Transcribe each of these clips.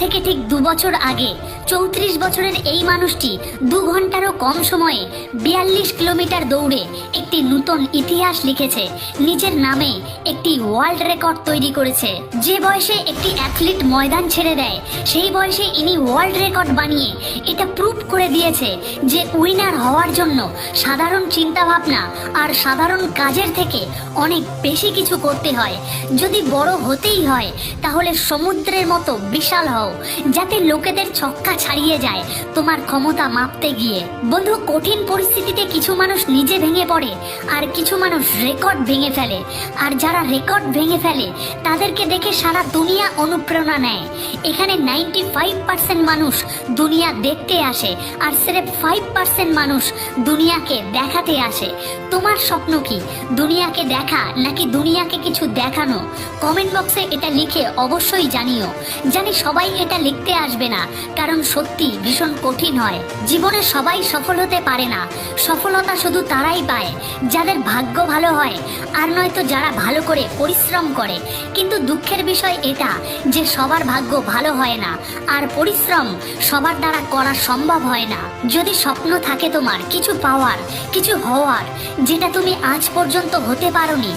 থেকে ঠিক 2 বছর আগে 34 বছরের এই মানুষটি 2 ঘন্টারও কম সময়ে 42 কিলোমিটার দৌড়ে একটি নতুন ইতিহাস লিখেছে, নিজের নামে একটি ওয়ার্ল্ড রেকর্ড তৈরি করেছে। যে বয়সে একটি অ্যাথলিট ময়দান ছেড়ে দেয়, সেই বয়সে ইনি ওয়ার্ল্ড রেকর্ড বানিয়ে এটা প্রুভ করে দিয়েছে যে উইনার হওয়ার জন্য সাধারণ চিন্তাভাবনা আর সাধারণ কাজের থেকে অনেক বেশি কিছু করতে হয়। যদি বড় হতেই হয় তাহলে সমুদ্রের মতো বিশাল হও, যাতে লোকেদের ছক্কা ছাড়িয়ে যায় তোমার ক্ষমতা মাপতে গিয়ে। বন্ধু, কঠিন পরিস্থিতিতে কিছু মানুষ নিজে ভেঙে পড়ে আর কিছু মানুষ রেকর্ড ভেঙে ফেলে। আর যারা রেকর্ড ভেঙে ফেলে তাদেরকে দেখে সারা দুনিয়া অনুপ্রেরণা নেয়। এখানে 95% মানুষ দুনিয়া দেখতে আসে আর সির্ফ 5% মানুষ দুনিয়াকে দেখাতে আসে। তোমার স্বপ্ন কি? দুনিয়াকে দেখা নাকি দুনিয়াকে কিছু দেখানো? কমেন্ট বক্সে এটা লিখে অবশ্যই জানিও। জানি সবাই এটা লিখতে আসবে না, কারণ সত্যি ভীষণ কঠিন হয়। জীবনে সবাই সফল হতে পারে না। সফলতা শুধু তারাই পায় যাদের ভাগ্য ভালো হয়, আর নয়তো যারা ভালো করে পরিশ্রম করে। কিন্তু দুঃখের বিষয় এটা যে সবার ভাগ্য ভালো হয় না, আর পরিশ্রম সবার দ্বারা করা সম্ভব হয় না। যদি স্বপ্ন থাকে তোমার কিছু পাওয়ার, কিছু হওয়ার, যেটা তুমি আজ পর্যন্ত হতে পারোনি,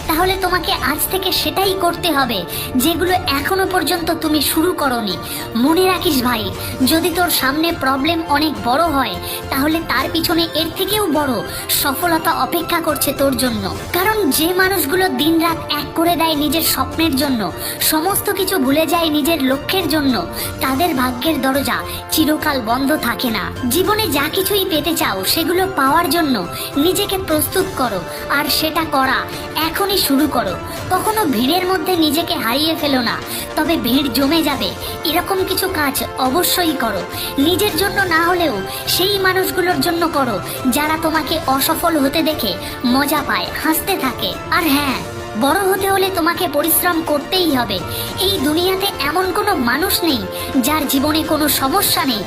তাহলে তোমাকে আজ থেকে সেটাই করতে হবে যেগুলো এখনো পর্যন্ত তুমি শুরু করোনি। মনে রাখিস ভাই, যদি তোর সামনে প্রবলেম অনেক বড় হয়, তাহলে তার পিছনে এর থেকেও বড় সফলতা অপেক্ষা করছে তোর জন্য। কারণ যে মানুষগুলো দিনরাত এক করে দেয় নিজের স্বপ্নের জন্য, সমস্ত কিছু ভুলে যায় নিজের লক্ষ্যের জন্য, তাদের ভাগ্যের দরজা চিরকাল বন্ধ থাকে না। জীবনে যা কিছুই পেতে চাও সেগুলো পাওয়ার জন্য নিজেকে প্রস্তুত করো, আর সেটা করা এখনই শুরু করো। কখনো ভিড়ের মধ্যে নিজেকে হারিয়ে ফেলো না, তবে ভিড় জমে যাবে এরকম কিছু কাজ অবশ্যই করো। নিজের জন্য না হলেও সেই মানুষগুলোর জন্য করো যারা তোমাকে অসফল হতে দেখে মজা পায়, হাসতে থাকে। আর হ্যাঁ, বড় হতে হলে তোমাকে পরিশ্রম করতেই হবে। এই দুনিয়াতে এমন কোনো মানুষ নেই যার জীবনে কোনো সমস্যা নেই,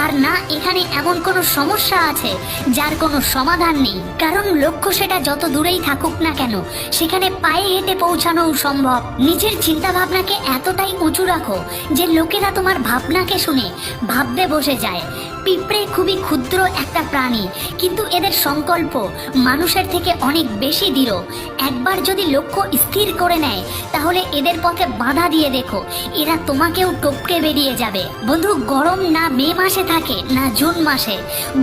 আর না এখানে এমন কোনো সমস্যা আছে যার কোনো সমাধান নেই। কারণ লক্ষ্য সেটা যত দূরেই থাকুক না কেন, সেখানে পায়ে হেঁটে পৌঁছানোও সম্ভব। নিজের চিন্তা ভাবনাকে এতটাই উঁচু রাখো যে লোকেরা তোমার ভাবনাকে শুনে ভাবতে বসে যায়। পিঁপড়ে খুবই ক্ষুদ্র একটা প্রাণী, কিন্তু এদের সংকল্প মানুষের থেকে অনেক বেশি দৃঢ়। একবার যদি লক্ষ্য স্থির করে নেয়, তাহলে এদের পথে বাধা দিয়ে দেখো, এরা তোমাকেও টপকে বেরিয়ে যাবে। বন্ধু, গরম না মে মাসে থাকে না জুন মাসে,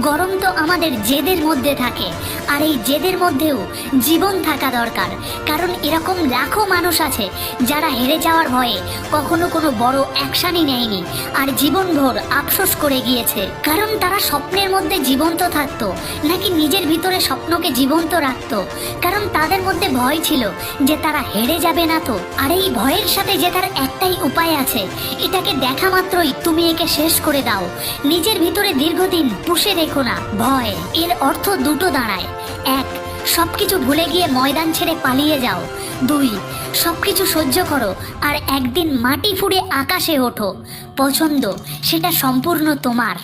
গরম তো আমাদের জেদের মধ্যে থাকে। আর এই জেদের মধ্যেও জীবন থাকা দরকার। কারণ এরকম লাখো মানুষ আছে যারা হেরে যাওয়ার ভয়ে কখনো কোনো বড় অ্যাকশনই নেয়নি, আর জীবনভর আফসোস করে গিয়েছে। কারণ তারা স্বপ্নের মধ্যে জীবন্ত থাকতো, নাকি নিজের ভিতরে স্বপ্নকে জীবন্ত রাখতো। কারণ তাদের মধ্যে ভয় ছিল যে তারা হেরে যাবে না তো। আর এই ভয়ের সাথে জেতার একটাই উপায় আছে, এটাকে দেখা মাত্রই তুমি একে শেষ করে দাও। নিজের ভিতরে দীর্ঘদিন পুষে রেখো না ভয়। এর অর্থ দুটো দাঁড়ায়: 1, সবকিছু ভুলে গিয়ে ময়দান ছেড়ে পালিয়ে যাও। 2, সবকিছু সহ্য করো আর একদিন মাটি ফুঁড়ে আকাশে ওঠো। পছন্দ সেটা সম্পূর্ণ তোমার।